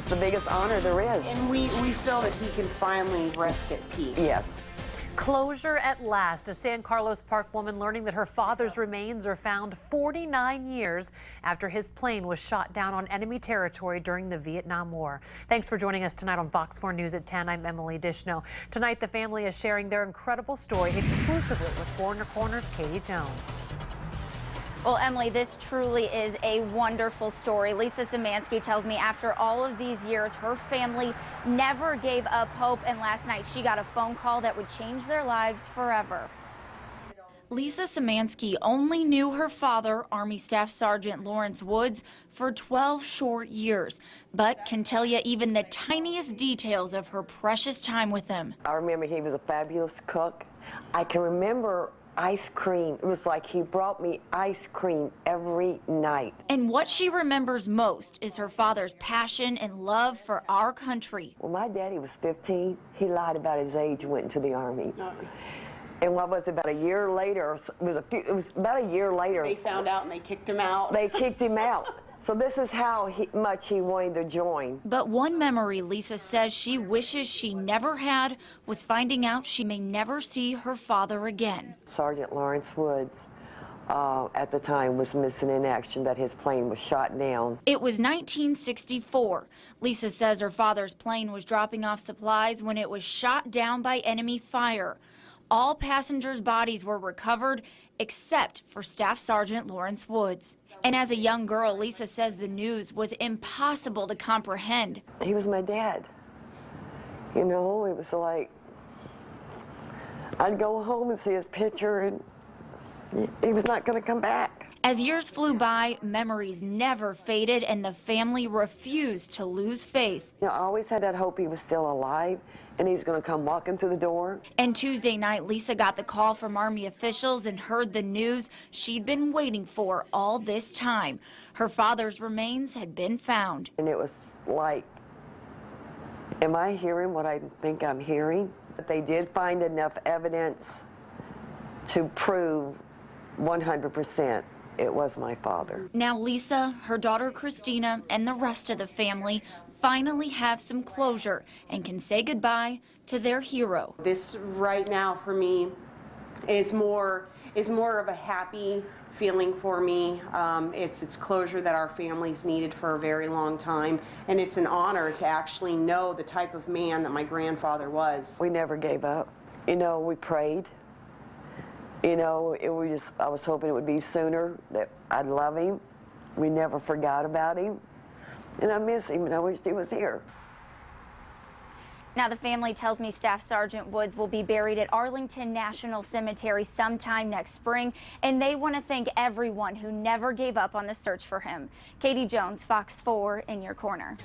It's the biggest honor there is. And we feel that he can finally rest at peace. Yes. Closure at last. A San Carlos Park woman learning that her father's remains are found 49 years after his plane was shot down on enemy territory during the Vietnam War. Thanks for joining us tonight on Fox 4 News at 10. I'm Emily Dishno. Tonight, the family is sharing their incredible story exclusively with Foreigner Corner's Katie Jones. Well, Emily, this truly is a wonderful story. Lisa Szymanski tells me after all of these years, her family never gave up hope, and last night she got a phone call that would change their lives forever. Lisa Szymanski only knew her father, Army Staff Sergeant Lawrence Woods, for 12 short years, but can tell you even the tiniest details of her precious time with him. I remember he was a fabulous cook. I can remember ice cream. It was like he brought me ice cream every night. And what she remembers most is her father's passion and love for our country. When my daddy was 15, he lied about his age and went into the Army. And what was it, about a year later, it was about a year later. They found out and they kicked him out. They kicked him out. So this is how much he wanted to join. But one memory Lisa says she wishes she never had was finding out she may never see her father again. Sergeant Lawrence Woods, at the time, was missing in action, that his plane was shot down. It was 1964. Lisa says her father's plane was dropping off supplies when it was shot down by enemy fire. All passengers' bodies were recovered except for Staff Sergeant Lawrence Woods. And as a young girl, Lisa says the news was impossible to comprehend. He was my dad. You know, it was like, I'd go home and see his picture and he was not going to come back. As years flew by, memories never faded and the family refused to lose faith. You know, I always had that hope he was still alive and he's going to come walking through the door. And Tuesday night, Lisa got the call from Army officials and heard the news she'd been waiting for all this time. Her father's remains had been found. And it was like, am I hearing what I think I'm hearing? But they did find enough evidence to prove 100% it was my father. Now Lisa, her daughter Christina, and the rest of the family finally have some closure and can say goodbye to their hero. This right now for me is more of a happy feeling for me. It's closure that our family's needed for a very long time, and it's an honor to actually know the type of man that my grandfather was. We never gave up. You know, we prayed. You know, I was hoping it would be sooner, that I'd love him. We never forgot about him. And I miss him, and I wish he was here. Now the family tells me Staff Sergeant Woods will be buried at Arlington National Cemetery sometime next spring, and they want to thank everyone who never gave up on the search for him. Katie Jones, Fox 4, in your corner.